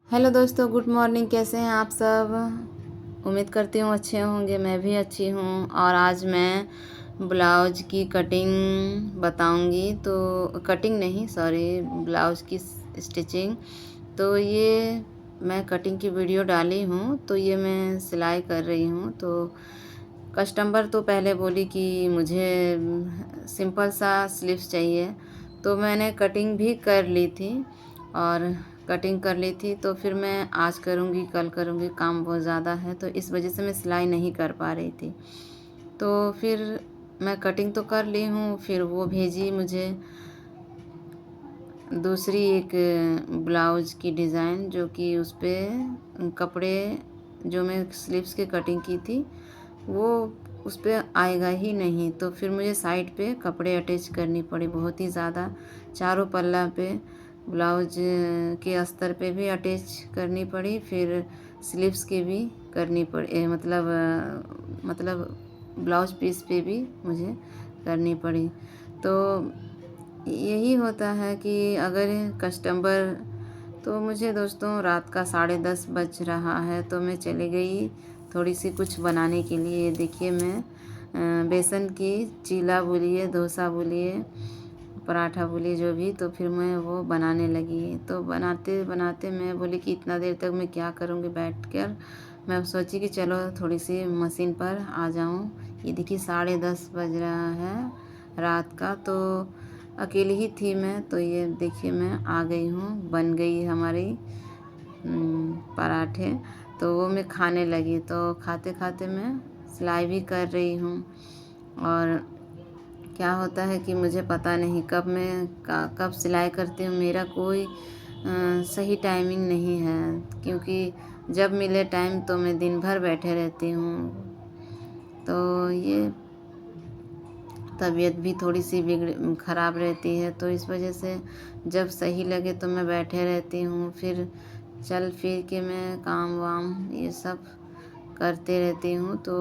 Hello दोस्तों, good morning. कैसे हैं आप सब? उम्मीद करती हूँ अच्छे होंगे। मैं भी अच्छी हूँ। और आज मैं ब्लाउज की कटिंग बताऊँगी। तो कटिंग नहीं, सॉरी, ब्लाउज की स्टिचिंग। तो ये मैं कटिंग की वीडियो डाली हूँ, तो ये मैं सिलाई कर रही हूँ। तो कस्टमर तो पहले बोली कि मुझे सिंपल सा स्लीव्स चाहिए, तो मैंने कटिंग भी कर ली थी। और कटिंग कर ली थी, तो फिर मैं आज करूँगी, कल करूँगी, काम बहुत ज़्यादा है, तो इस वजह से मैं सिलाई नहीं कर पा रही थी। तो फिर मैं कटिंग तो कर ली हूँ, फिर वो भेजी मुझे दूसरी एक ब्लाउज की डिज़ाइन, जो कि उस पर कपड़े, जो मैं स्लीव्स की कटिंग की थी, वो उस पर आएगा ही नहीं। तो फिर मुझे साइड पे कपड़े अटैच करनी पड़ी, बहुत ही ज़्यादा। चारों पल्ला पे ब्लाउज के अस्तर पे भी अटैच करनी पड़ी, फिर स्लीव्स के भी करनी पड़ी, मतलब ब्लाउज पीस पे भी मुझे करनी पड़ी। तो यही होता है कि अगर कस्टमर, तो मुझे दोस्तों रात का 10:30 बज रहा है, तो मैं चली गई थोड़ी सी कुछ बनाने के लिए। देखिए, मैं बेसन की चीला बोलिए, डोसा बोलिए, पराठा बोलिए, जो भी, तो फिर मैं वो बनाने लगी। तो बनाते बनाते मैं बोली कि इतना देर तक मैं क्या करूँगी बैठकर। मैं सोची कि चलो थोड़ी सी मशीन पर आ जाऊँ। ये देखिए 10:30 बज रहा है रात का। तो अकेली ही थी मैं, तो ये देखिए मैं आ गई हूँ, बन गई हमारी पराठे। तो वो मैं खाने लगी, तो खाते खाते मैं सिलाई भी कर रही हूँ। और क्या होता है कि मुझे पता नहीं कब मैं कब सिलाई करती हूँ। मेरा कोई सही टाइमिंग नहीं है, क्योंकि जब मिले टाइम तो मैं दिन भर बैठे रहती हूँ। तो ये तबीयत भी थोड़ी सी ख़राब रहती है, तो इस वजह से जब सही लगे तो मैं बैठे रहती हूँ। फिर चल फिर के मैं काम वाम ये सब करते रहती हूँ। तो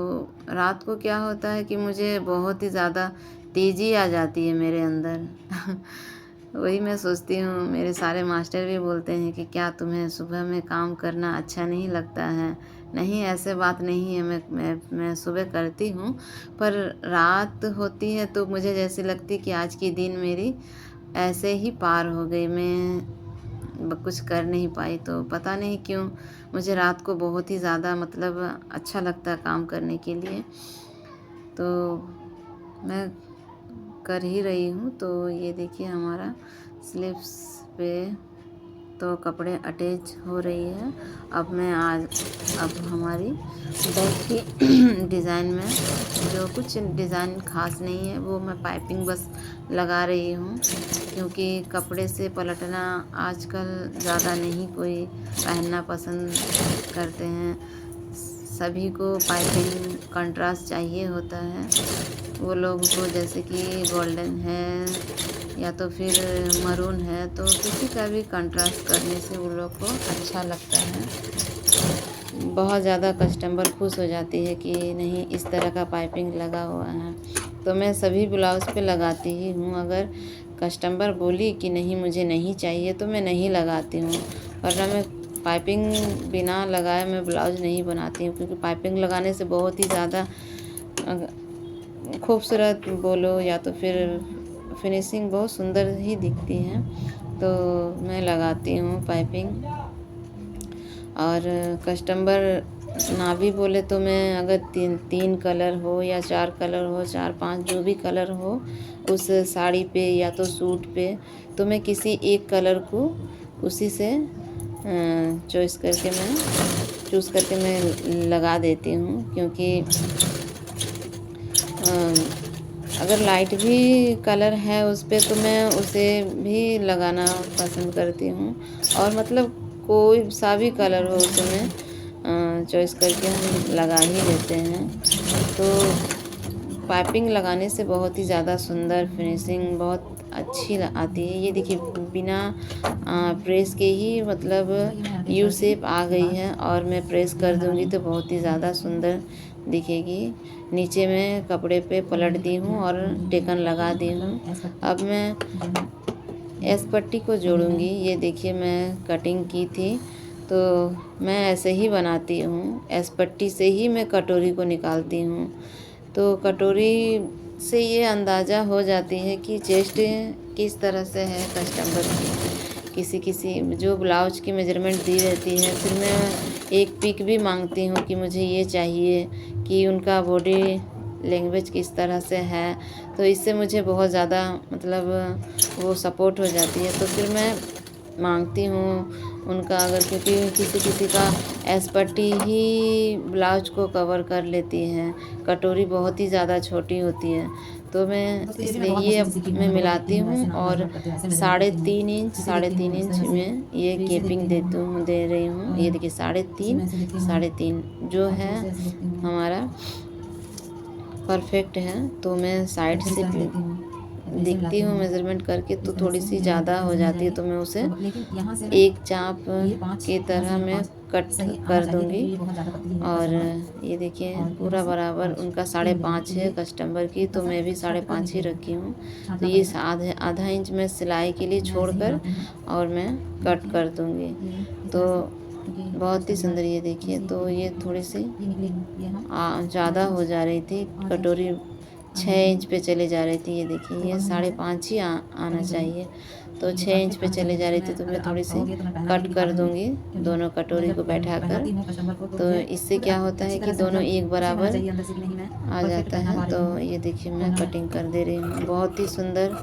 रात को क्या होता है कि मुझे बहुत ही ज़्यादा तेज़ी आ जाती है मेरे अंदर। वही मैं सोचती हूँ, मेरे सारे मास्टर भी बोलते हैं कि क्या तुम्हें सुबह में काम करना अच्छा नहीं लगता है? नहीं, ऐसे बात नहीं है। मैं सुबह करती हूँ, पर रात होती है तो मुझे जैसे लगती कि आज की दिन मेरी ऐसे ही पार हो गई। मैं कुछ कर नहीं पाई। तो पता नहीं क्यों मुझे रात को बहुत ही ज़्यादा अच्छा लगता है काम करने के लिए। तो मैं कर ही रही हूँ। तो ये देखिए हमारा स्लीव्स पे तो कपड़े अटैच हो रही है। अब हमारी बैक की डिज़ाइन में, जो कुछ डिज़ाइन ख़ास नहीं है, वो मैं पाइपिंग बस लगा रही हूँ, क्योंकि कपड़े से पलटना आजकल ज़्यादा नहीं कोई पहनना पसंद करते हैं। सभी को पाइपिंग कंट्रास्ट चाहिए होता है। वो लोग को जैसे कि गोल्डन है या तो फिर मरून है, तो किसी का भी कंट्रास्ट करने से वो लोग को अच्छा लगता है। बहुत ज़्यादा कस्टमर खुश हो जाती है कि नहीं, इस तरह का पाइपिंग लगा हुआ है। तो मैं सभी ब्लाउज़ पे लगाती ही हूँ। अगर कस्टमर बोली कि नहीं मुझे नहीं चाहिए, तो मैं नहीं लगाती हूँ। वरना मैं पाइपिंग बिना लगाए मैं ब्लाउज़ नहीं बनाती हूँ, क्योंकि पाइपिंग लगाने से बहुत ही ज़्यादा खूबसूरत बोलो या तो फिर फिनिशिंग बहुत सुंदर ही दिखती है। तो मैं लगाती हूँ पाइपिंग। और कस्टमर ना भी बोले तो मैं, अगर तीन कलर हो या 4 कलर हो, 4-5 जो भी कलर हो उस साड़ी पे या तो सूट पे, तो मैं किसी एक कलर को उसी से चूज़ करके मैं लगा देती हूँ। क्योंकि अगर लाइट भी कलर है उस पे, तो मैं उसे भी लगाना पसंद करती हूँ। और कोई सा भी कलर हो, उसे मैं चॉइस करके हम लगा ही देते हैं। तो पाइपिंग लगाने से बहुत ही ज़्यादा सुंदर फिनिशिंग बहुत अच्छी आती है। ये देखिए बिना प्रेस के ही यू शेप आ गई है, और मैं प्रेस कर दूंगी तो बहुत ही ज़्यादा सुंदर दिखेगी। नीचे मैं कपड़े पे पलट दी हूँ और टेकन लगा दी हूँ। अब मैं एस पट्टी को जोड़ूंगी। ये देखिए मैं कटिंग की थी, तो मैं ऐसे ही बनाती हूँ, एस पट्टी से ही मैं कटोरी को निकालती हूँ। तो कटोरी से ये अंदाज़ा हो जाती है कि चेस्ट किस तरह से है कस्टमर की। किसी किसी जो ब्लाउज की मेजरमेंट दी रहती है, फिर मैं एक पिक भी मांगती हूँ कि मुझे ये चाहिए, कि उनका बॉडी लैंग्वेज किस तरह से है। तो इससे मुझे बहुत ज़्यादा मतलब वो सपोर्ट हो जाती है। तो फिर मैं मांगती हूँ उनका, अगर क्योंकि किसी किसी का एस पट्टी ही ब्लाउज को कवर कर लेती है, कटोरी बहुत ही ज़्यादा छोटी होती है। तो मैं इसलिए ये अब मैं मिलाती हूँ और 3.5 इंच में ये केपिंग दे रही हूँ। ये देखिए 3.5 जो है हमारा परफेक्ट है। तो मैं साइड से देखती हूँ मेज़रमेंट करके, तो थोड़ी सी ज़्यादा हो जाती है तो मैं उसे एक चाप की तरह मैं कट कर दूँगी। और ये देखिए पूरा बराबर उनका 5.5 है कस्टमर की, तो मैं भी 5.5 ही रखी हूँ। तो ये आधा इंच मैं सिलाई के लिए छोड़कर और मैं कट कर दूँगी। तो बहुत ही सुंदर, ये देखिए। तो ये थोड़ी सी ज़्यादा हो जा रही थी, कटोरी 6 इंच पे चले जा रही थी। ये देखिए ये 5.5 ही आना चाहिए, तो 6 इंच पे चले जा रही थी। तो मैं थोड़ी सी कट कर दूंगी दोनों कटोरी को बैठा कर। तो इससे क्या होता है कि दोनों एक बराबर आ जाता है। तो ये देखिए मैं कटिंग कर दे रही हूँ। बहुत ही सुंदर,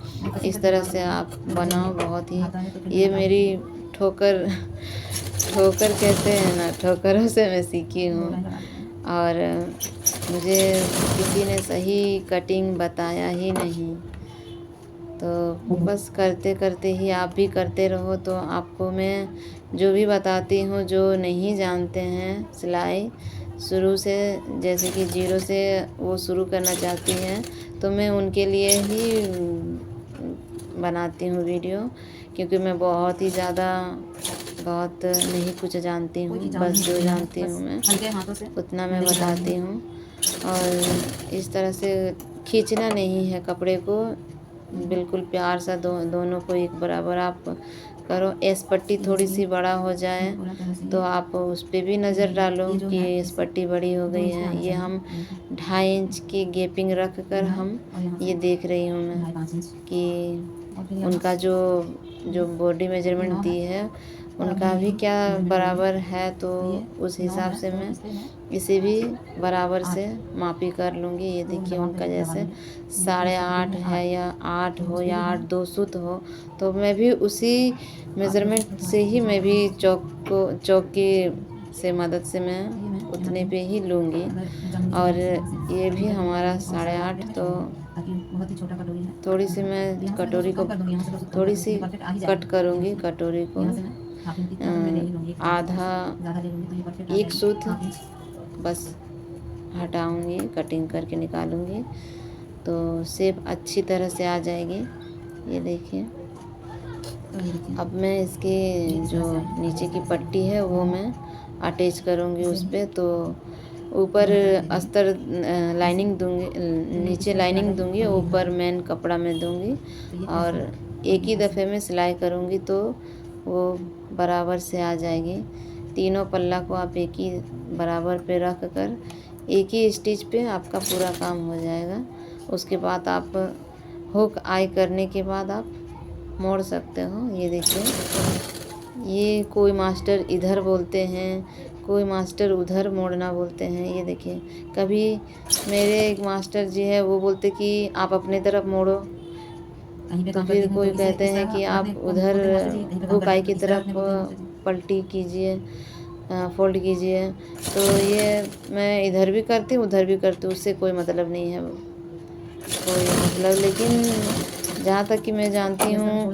इस तरह से आप बनाओ। बहुत ही, ये मेरी ठोकर ठोकर कहते हैं ना, ठोकरों से मैं सीखी हूँ। और मुझे किसी ने सही कटिंग बताया ही नहीं। तो बस करते करते ही आप भी करते रहो। तो आपको मैं जो भी बताती हूँ, जो नहीं जानते हैं सिलाई शुरू से, जैसे कि ज़ीरो से वो शुरू करना चाहती हैं, तो मैं उनके लिए ही बनाती हूँ वीडियो। क्योंकि मैं बहुत ही ज़्यादा बहुत नहीं कुछ जानती हूँ, बस जो जानती हूँ मैं उतना मैं बताती हूँ। और इस तरह से खींचना नहीं है कपड़े को, बिल्कुल प्यार सा दोनों को एक बराबर आप करो। एस पट्टी थोड़ी सी बड़ा हो जाए तो आप उस पर भी नज़र डालो कि एस पट्टी बड़ी हो गई है। ये हम 2.5 इंच की गैपिंग रख कर हम ये देख रही हूँ मैं कि उनका जो बॉडी मेजरमेंट दी है उनका भी क्या बराबर है। तो उस हिसाब से मैं इसे भी बराबर से मापी कर लूँगी। ये देखिए उनका जैसे 8.5 है, या 8 हो या 8.2 सूत हो, तो मैं भी उसी मेज़रमेंट से ही मैं भी चौक की से मदद से मैं उतने पे ही लूँगी। और ये भी हमारा 8.5, तो थोड़ी सी मैं कटोरी को थोड़ी सी कट करूँगी, कटोरी को आधा 1 सूत बस हटाऊँगी, कटिंग करके निकालूँगी, तो शेप अच्छी तरह से आ जाएगी। ये देखिए अब मैं इसके जो नीचे की पट्टी है वो मैं अटैच करूँगी उस पर। तो ऊपर अस्तर लाइनिंग दूँगी, नीचे लाइनिंग दूँगी, ऊपर मेन कपड़ा में दूँगी और एक ही दफ़े में सिलाई करूँगी तो वो बराबर से आ जाएगी। तीनों पल्ला को आप एक ही बराबर पे रख कर एक ही स्टिच पे आपका पूरा काम हो जाएगा। उसके बाद आप हुक आई करने के बाद आप मोड़ सकते हो। ये देखिए, ये कोई मास्टर इधर बोलते हैं, कोई मास्टर उधर मोड़ना बोलते हैं। ये देखिए, कभी मेरे एक मास्टर जी है वो बोलते कि आप अपने तरफ मोड़ो, तो फिर कोई कहते हैं कि आप उधर हुक आई की तरफ पलटी कीजिए, फोल्ड कीजिए। तो ये मैं इधर भी करती हूँ उधर भी करती हूँ, उससे कोई मतलब नहीं है, कोई मतलब। लेकिन जहाँ तक कि मैं जानती हूँ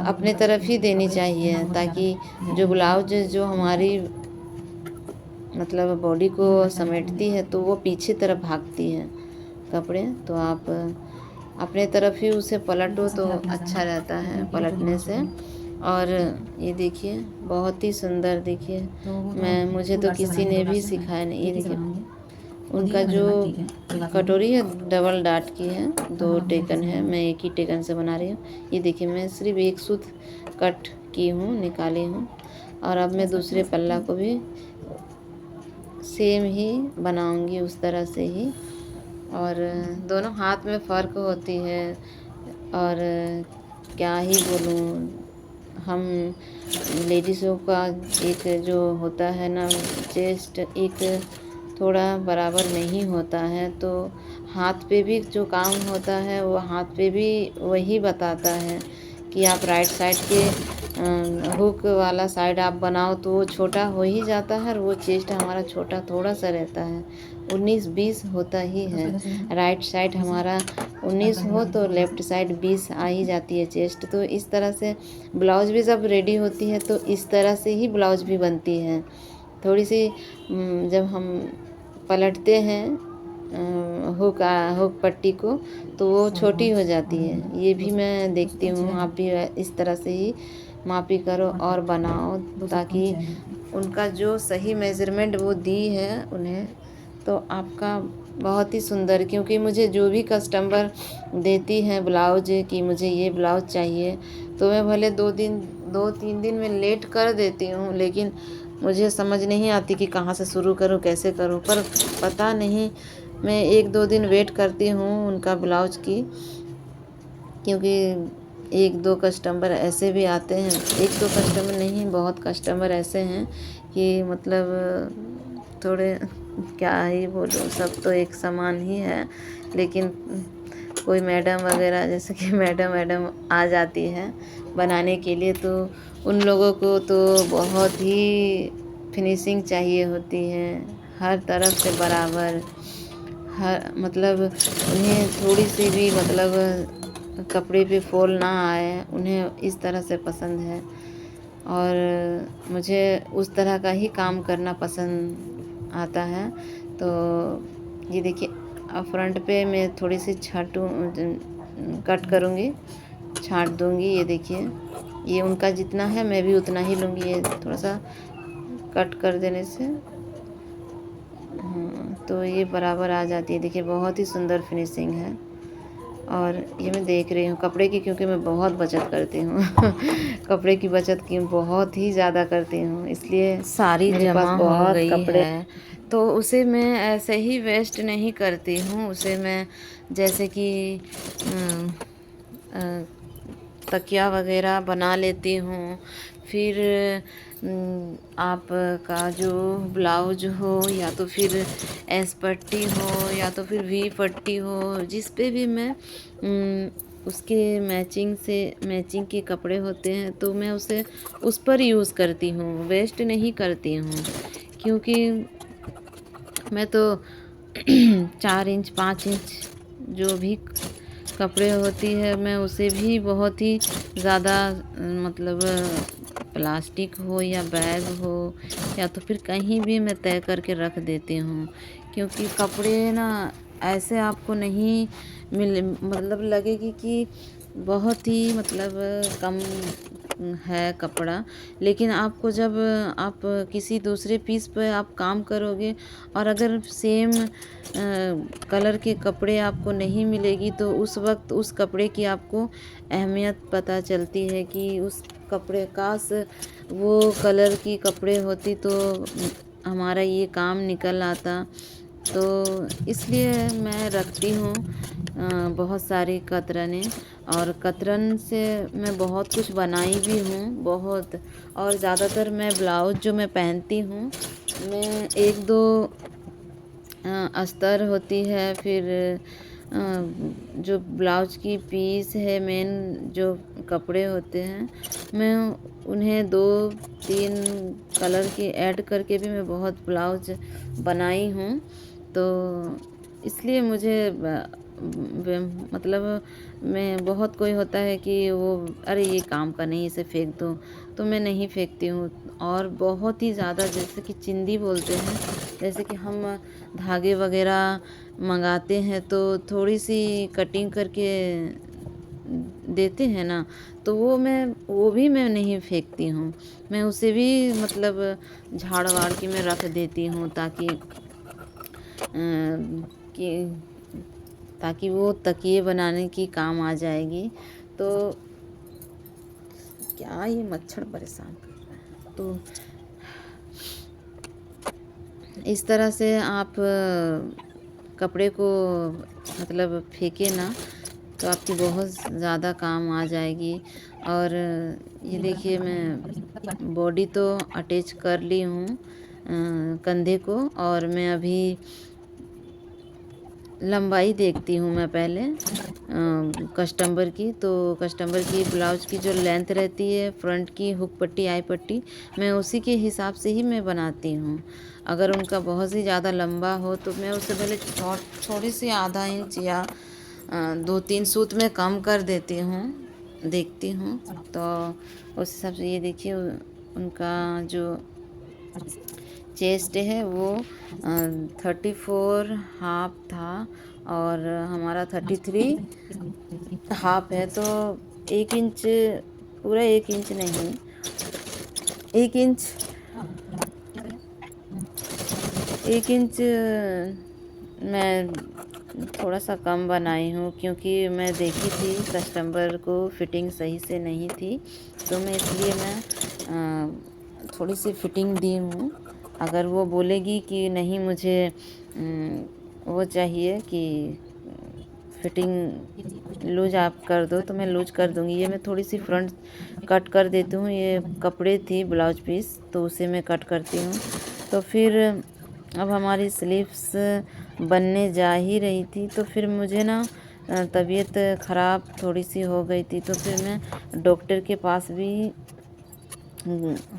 अपने तरफ ही देनी चाहिए, ताकि जो ब्लाउज जो हमारी मतलब बॉडी को समेटती है तो वो पीछे तरफ भागती है कपड़े। तो आप अपने तरफ ही उसे पलटो तो अच्छा रहता है पलटने से। और ये देखिए बहुत ही सुंदर, देखिए मुझे तो किसी ने भी सिखाया नहीं। ये देखिए उनका जो कटोरी है डबल डाट की है, 2 टेकन है, मैं एक ही टेकन से बना रही हूँ। ये देखिए मैं सिर्फ 1 सूत कट की हूँ, निकाली हूँ। और अब मैं दूसरे पल्ला को भी सेम ही बनाऊंगी उस तरह से ही। और दोनों हाथ में फ़र्क होती है। और क्या ही बोलूँ, हम लेडीज़ों का एक जो होता है ना चेस्ट, एक थोड़ा बराबर नहीं होता है, तो हाथ पे भी जो काम होता है वो हाथ पे भी वही बताता है कि आप राइट साइड के हुक वाला साइड आप बनाओ तो वो छोटा हो ही जाता है, और वो चेस्ट हमारा छोटा थोड़ा सा रहता है, 19-20 होता ही है। राइट साइड हमारा 19 हो तो लेफ़्ट साइड 20 आ ही जाती है चेस्ट। तो इस तरह से ब्लाउज़ भी जब रेडी होती है तो इस तरह से ही ब्लाउज़ भी बनती है। थोड़ी सी जब हम पलटते हैं हुक पट्टी को, तो वो छोटी हो जाती है। ये भी मैं देखती हूँ, आप भी इस तरह से ही मापी करो और बनाओ, ताकि उनका जो सही मेज़रमेंट वो दी है उन्हें, तो आपका बहुत ही सुंदर, क्योंकि मुझे जो भी कस्टमर देती हैं ब्लाउज कि मुझे ये ब्लाउज चाहिए, तो मैं भले 2-3 दिन में लेट कर देती हूँ, लेकिन मुझे समझ नहीं आती कि कहाँ से शुरू करूँ, कैसे करूँ। पर पता नहीं, मैं 1-2 दिन वेट करती हूँ उनका ब्लाउज की, क्योंकि 1-2 कस्टमर ऐसे भी आते हैं, 1-2 कस्टमर नहीं, बहुत कस्टमर ऐसे हैं कि मतलब थोड़े क्या ही बोलूँ, सब तो एक समान ही है। लेकिन कोई मैडम वगैरह, जैसे कि मैडम आ जाती है बनाने के लिए, तो उन लोगों को तो बहुत ही फिनिशिंग चाहिए होती है, हर तरफ से बराबर, हर मतलब उन्हें थोड़ी सी भी मतलब कपड़े पे फ़ॉल ना आए, उन्हें इस तरह से पसंद है। और मुझे उस तरह का ही काम करना पसंद आता है। तो ये देखिए, अब फ्रंट पे मैं थोड़ी सी कट करूँगी, छाँट दूँगी। ये देखिए, ये उनका जितना है मैं भी उतना ही लूँगी। ये थोड़ा सा कट कर देने से तो ये बराबर आ जाती है। देखिए, बहुत ही सुंदर फिनिशिंग है। और ये मैं देख रही हूँ कपड़े की, क्योंकि मैं बहुत बचत करती हूँ कपड़े की बचत की बहुत ही ज़्यादा करती हूँ, इसलिए साड़ी मेरे पास जमा हो बहुत गई कपड़े है। तो उसे मैं ऐसे ही वेस्ट नहीं करती हूँ। उसे मैं जैसे कि अम, अ, तकिया वगैरह बना लेती हूँ। फिर आपका जो ब्लाउज हो, या तो फिर एस पट्टी हो, या तो फिर वी पट्टी हो, जिस पे भी मैं उसके मैचिंग के कपड़े होते हैं, तो मैं उसे उस पर यूज़ करती हूँ, वेस्ट नहीं करती हूँ। क्योंकि मैं तो 4 इंच 5 इंच जो भी कपड़े होती है, मैं उसे भी बहुत ही ज़्यादा मतलब प्लास्टिक हो या बैग हो, या तो फिर कहीं भी मैं तय करके रख देती हूँ। क्योंकि कपड़े ना ऐसे आपको नहीं मतलब लगेगी कि बहुत ही मतलब कम है कपड़ा, लेकिन आपको जब आप किसी दूसरे पीस पे आप काम करोगे, और अगर सेम कलर के कपड़े आपको नहीं मिलेगी, तो उस वक्त उस कपड़े की आपको अहमियत पता चलती है कि उस कपड़े, काश वो कलर की कपड़े होती तो हमारा ये काम निकल आता। तो इसलिए मैं रखती हूँ बहुत सारी कतरनें, और कतरन से मैं बहुत कुछ बनाई भी हूँ बहुत। और ज़्यादातर मैं ब्लाउज जो मैं पहनती हूँ, मैं 1-2 अस्तर होती है, फिर जो ब्लाउज की पीस है, मेन जो कपड़े होते हैं, मैं उन्हें 2-3 कलर के ऐड करके भी मैं बहुत ब्लाउज बनाई हूँ। तो इसलिए मुझे मतलब मैं बहुत कोई होता है कि वो, अरे ये काम का नहीं, इसे फेंक दो, तो मैं नहीं फेंकती हूँ। और बहुत ही ज़्यादा, जैसे कि चिंदी बोलते हैं, जैसे कि हम धागे वगैरह मंगाते हैं तो थोड़ी सी कटिंग करके देते हैं ना, तो वो भी मैं नहीं फेंकती हूँ। मैं उसे भी मतलब झाड़ वाड़ के मैं रख देती हूँ, कि ताकि वो तकिए बनाने की काम आ जाएगी। तो क्या ये मच्छर परेशान कर रहा है। तो इस तरह से आप कपड़े को मतलब फेंके ना, तो आपकी बहुत ज़्यादा काम आ जाएगी। और ये देखिए, मैं बॉडी तो अटैच कर ली हूँ कंधे को, और मैं अभी लंबाई देखती हूँ मैं पहले कस्टमर की। तो कस्टमर की ब्लाउज की जो लेंथ रहती है, फ्रंट की हुक पट्टी आई पट्टी, मैं उसी के हिसाब से ही मैं बनाती हूँ। अगर उनका बहुत ही ज़्यादा लंबा हो तो मैं उससे पहले थोड़ी सी आधा इंच या 2-3 सूत में कम कर देती हूँ, देखती हूँ। तो उस हिसाब से ये देखिए, उनका जो चेस्ट है वो 34 हाफ था, और हमारा 33 हाफ है। तो 1 इंच, पूरा 1 इंच नहीं, 1 इंच, 1 इंच मैं थोड़ा सा कम बनाई हूँ, क्योंकि मैं देखी थी कस्टमर को फिटिंग सही से नहीं थी, तो मैं इसलिए थोड़ी सी फिटिंग दी हूँ। अगर वो बोलेगी कि नहीं मुझे वो चाहिए कि फिटिंग लूज आप कर दो, तो मैं लूज कर दूँगी। ये मैं थोड़ी सी फ्रंट कट कर देती हूँ, ये कपड़े थी ब्लाउज पीस, तो उसे मैं कट करती हूँ। तो फिर अब हमारी स्लीव्स बनने जा ही रही थी, तो फिर मुझे ना तबीयत ख़राब थोड़ी सी हो गई थी, तो फिर मैं डॉक्टर के पास भी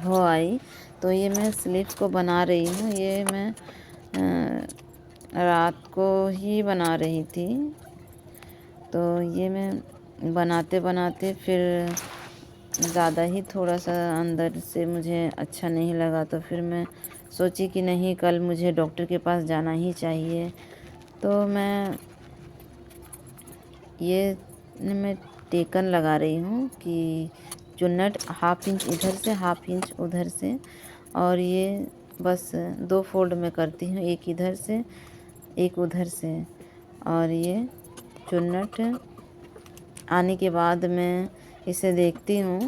हो आई। तो ये मैं स्लीव्स को बना रही हूँ, ये मैं रात को ही बना रही थी। तो ये मैं बनाते बनाते फिर ज़्यादा ही थोड़ा सा अंदर से मुझे अच्छा नहीं लगा, तो फिर मैं सोची कि नहीं, कल मुझे डॉक्टर के पास जाना ही चाहिए। तो मैं टेकन लगा रही हूँ कि चुन्नट 1/2 इंच इधर से 1/2 इंच उधर से, और ये बस 2 फोल्ड में करती हूँ, एक इधर से एक उधर से। और ये चुन्नट आने के बाद मैं इसे देखती हूँ,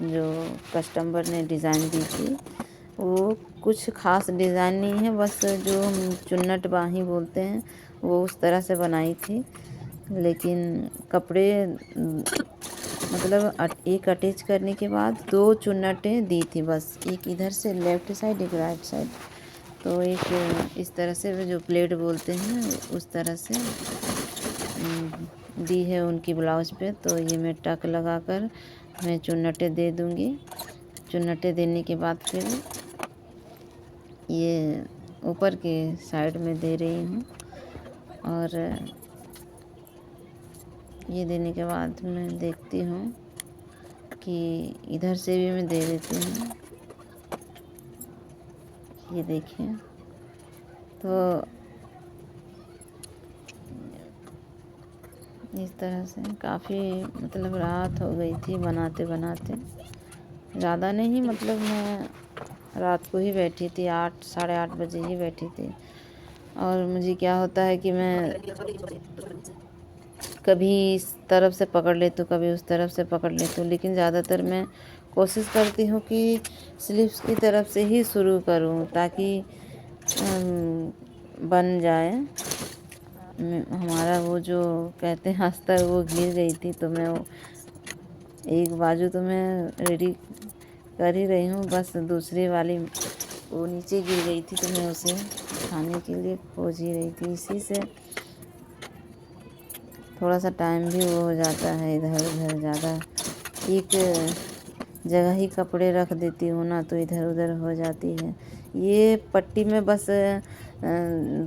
जो कस्टमर ने डिज़ाइन दी थी वो कुछ ख़ास डिज़ाइन नहीं है, बस जो हम चुन्नट बाही बोलते हैं वो उस तरह से बनाई थी। लेकिन कपड़े मतलब एक अटैच करने के बाद 2 चुन्नटें दी थी बस, एक इधर से लेफ़्ट साइड, एक राइट साइड। तो एक इस तरह से वो जो प्लेट बोलते हैं उस तरह से दी है उनकी ब्लाउज़ पे। तो ये मैं टक लगाकर मैं चुन्नटें दे दूँगी। चुन्नटें देने के बाद फिर ये ऊपर के साइड में दे रही हूँ, और ये देने के बाद मैं देखती हूँ कि इधर से भी मैं दे देती हूँ। ये देखिए, तो इस तरह से काफ़ी मतलब रात हो गई थी बनाते बनाते, ज़्यादा नहीं, मतलब मैं रात को ही बैठी थी, 8 साढ़े 8 बजे ही बैठी थी। और मुझे क्या होता है कि मैं कभी इस तरफ से पकड़ लेती हूँ, कभी उस तरफ से पकड़ लेती हूँ, लेकिन ज़्यादातर मैं कोशिश करती हूँ कि स्लीव्स की तरफ से ही शुरू करूँ, ताकि बन जाए। हमारा वो जो कहते हैं अस्तर, वो गिर गई थी, तो मैं एक बाजू तो मैं रेडी कर ही रही हूँ, बस दूसरी वाली वो नीचे गिर गई थी, तो मैं उसे उठाने के लिए खोज ही रही थी। इसी से थोड़ा सा टाइम भी वो हो जाता है, इधर उधर ज़्यादा एक जगह ही कपड़े रख देती हूँ ना, तो इधर उधर हो जाती है। ये पट्टी में बस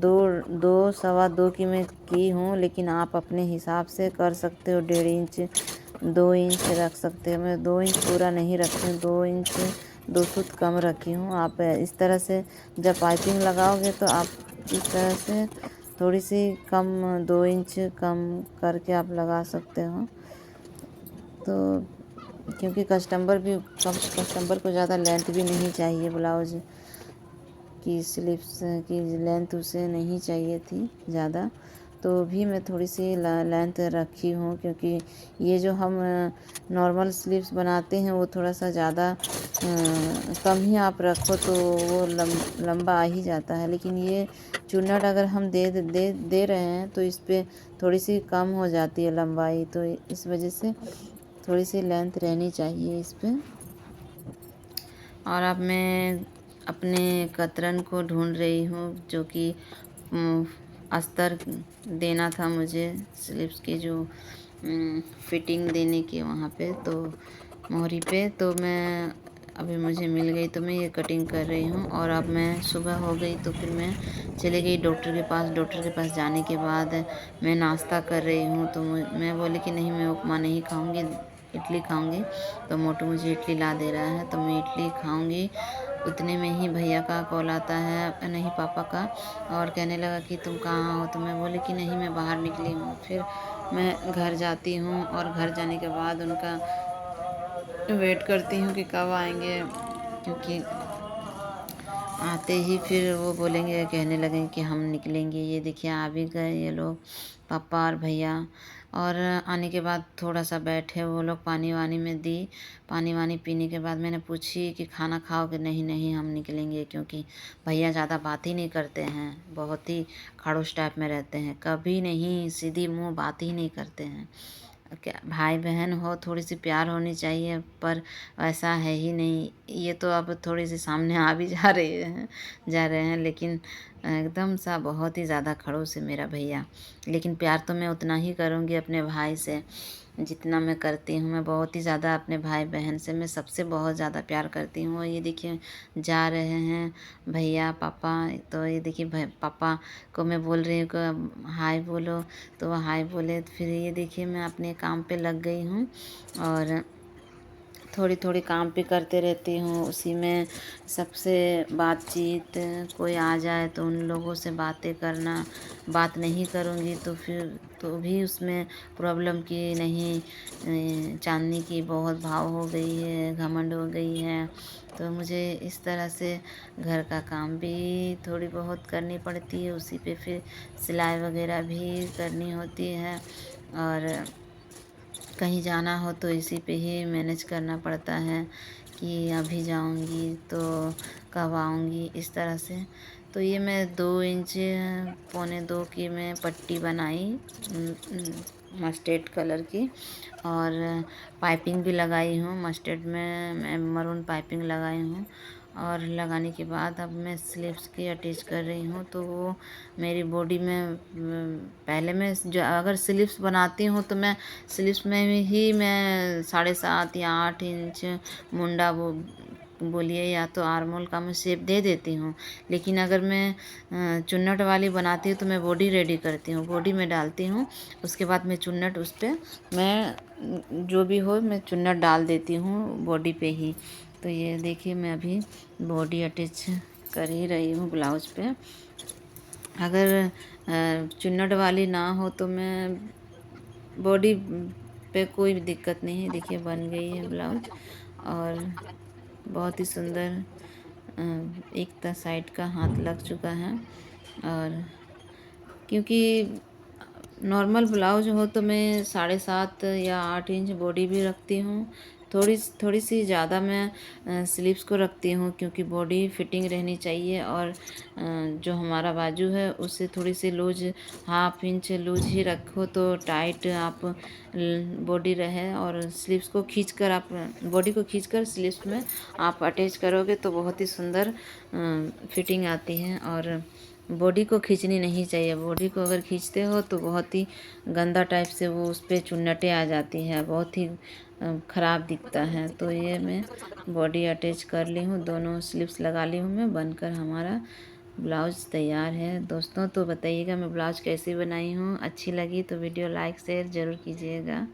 2 सवा 2 की मैं की हूँ, लेकिन आप अपने हिसाब से कर सकते हो, 1.5 इंच 2 इंच रख सकते हो। मैं 2 इंच पूरा नहीं रखती हूँ, 2 इंच 2 सूत कम रखी हूँ। आप इस तरह से जब पाइपिंग लगाओगे तो आप इस तरह से थोड़ी सी कम 2 इंच कम करके आप लगा सकते हो। तो क्योंकि कस्टमर को ज़्यादा लेंथ भी नहीं चाहिए, ब्लाउज की स्लीव्स की लेंथ उसे नहीं चाहिए थी ज़्यादा, तो भी मैं थोड़ी सी लेंथ रखी हूँ, क्योंकि ये जो हम नॉर्मल स्लीव्स बनाते हैं वो थोड़ा सा ज़्यादा कम ही आप रखो तो वो लंबा आ ही जाता है। लेकिन ये चुन्नट अगर हम दे रहे हैं तो इस पर थोड़ी सी कम हो जाती है लंबाई, तो इस वजह से थोड़ी सी लेंथ रहनी चाहिए इस पर। और अब मैं अपने कतरन को ढूंढ रही हूँ, जो कि अस्तर देना था मुझे स्लीव्स की जो फिटिंग देने की वहाँ पे, तो मोहरी पे, तो मैं अभी मुझे मिल गई तो मैं ये कटिंग कर रही हूँ। और अब मैं सुबह हो गई तो फिर मैं चली गई डॉक्टर के पास। डॉक्टर के पास जाने के बाद मैं नाश्ता कर रही हूँ, तो मैं बोली कि नहीं, मैं उपमा नहीं खाऊँगी, इडली खाऊँगी। तो मोटू मुझे इडली ला दे रहा है तो मैं इडली खाऊँगी। उतने में ही भैया का कॉल आता है, नहीं पापा का, और कहने लगा कि तुम कहाँ हो। तो मैं बोली कि नहीं, मैं बाहर निकली हूँ। फिर मैं घर जाती हूँ और घर जाने के बाद उनका वेट करती हूँ कि कब आएंगे, क्योंकि आते ही फिर वो बोलेंगे, कहने लगेंगे कि हम निकलेंगे। ये देखिए आ भी गए ये लोग, पापा और भैया। और आने के बाद थोड़ा सा बैठे वो लोग, पानी वानी में दी। पानी वानी पीने के बाद मैंने पूछी कि खाना खाओगे? नहीं नहीं, हम निकलेंगे, क्योंकि भैया ज़्यादा बात ही नहीं करते हैं, बहुत ही खड़ूस टाइप में रहते हैं, कभी नहीं सीधी मुँह बात ही नहीं करते हैं। क्या भाई बहन हो, थोड़ी सी प्यार होनी चाहिए, पर वैसा है ही नहीं। ये तो अब थोड़ी सी सामने आ भी जा रहे हैं, लेकिन एकदम सा बहुत ही ज़्यादा खड़ूस है मेरा भैया। लेकिन प्यार तो मैं उतना ही करूँगी अपने भाई से जितना मैं करती हूँ। मैं बहुत ही ज़्यादा अपने भाई बहन से, मैं सबसे बहुत ज़्यादा प्यार करती हूँ। और ये देखिए जा रहे हैं भैया पापा, तो ये देखिए पापा को मैं बोल रही हूँ कि हाय बोलो, तो वो हाय बोले। फिर ये देखिए मैं अपने काम पे लग गई हूँ और थोड़ी थोड़ी काम भी करते रहती हूँ। उसी में सबसे बातचीत, कोई आ जाए तो उन लोगों से बातें करना। बात नहीं करूँगी तो फिर तो भी उसमें प्रॉब्लम की नहीं, चांदनी की बहुत भाव हो गई है, घमंड हो गई है। तो मुझे इस तरह से घर का काम भी थोड़ी बहुत करनी पड़ती है, उसी पे फिर सिलाई वगैरह भी करनी होती है। और कहीं जाना हो तो इसी पे ही मैनेज करना पड़ता है कि अभी जाऊंगी तो कब आऊंगी, इस तरह से। तो ये मैं 2 इंच पौने 2 की मैं पट्टी बनाई मस्टर्ड कलर की, और पाइपिंग भी लगाई हूँ मस्टर्ड में, मैं मरून पाइपिंग लगाई हूँ। और लगाने के बाद अब मैं स्लीव्स की अटैच कर रही हूँ, तो वो मेरी बॉडी में पहले मैं जो अगर स्लीव्स बनाती हूँ तो मैं स्लीव्स में ही मैं 7.5 या 8 इंच मुंडा वो बोलिए या तो आर्मोल का मैं शेप दे देती हूँ। लेकिन अगर मैं चुन्नट वाली बनाती हूँ तो मैं बॉडी रेडी करती हूँ, बॉडी में डालती हूँ, उसके बाद मैं चुन्नट उस पर मैं जो भी हो मैं चुन्नट डाल देती हूँ बॉडी पे ही। तो ये देखिए मैं अभी बॉडी अटैच कर ही रही हूँ ब्लाउज पे। अगर चुन्नट वाली ना हो तो मैं बॉडी पे कोई भी दिक्कत नहीं है। देखिए बन गई है ब्लाउज, और बहुत ही सुंदर एक साइड का हाथ लग चुका है। और क्योंकि नॉर्मल ब्लाउज हो तो मैं 7.5 या 8 इंच बॉडी भी रखती हूँ। थोड़ी थोड़ी सी ज़्यादा मैं स्लीव्स को रखती हूँ, क्योंकि बॉडी फिटिंग रहनी चाहिए। और जो हमारा बाजू है उससे थोड़ी सी लूज, 1/2 इंच लूज ही रखो तो टाइट आप बॉडी रहे। और स्लीव्स को खींचकर आप बॉडी को खींचकर स्लीव्स में आप अटैच करोगे तो बहुत ही सुंदर फिटिंग आती है। और बॉडी को खींचनी नहीं चाहिए, बॉडी को अगर खींचते हो तो बहुत ही गंदा टाइप से वो उस पर चुन्नटें आ जाती हैं, बहुत ही ख़राब दिखता है। तो ये मैं बॉडी अटैच कर ली हूँ, दोनों स्लीव्स लगा ली हूँ मैं, बनकर हमारा ब्लाउज तैयार है दोस्तों। तो बताइएगा मैं ब्लाउज कैसी बनाई हूँ, अच्छी लगी तो वीडियो लाइक शेयर ज़रूर कीजिएगा।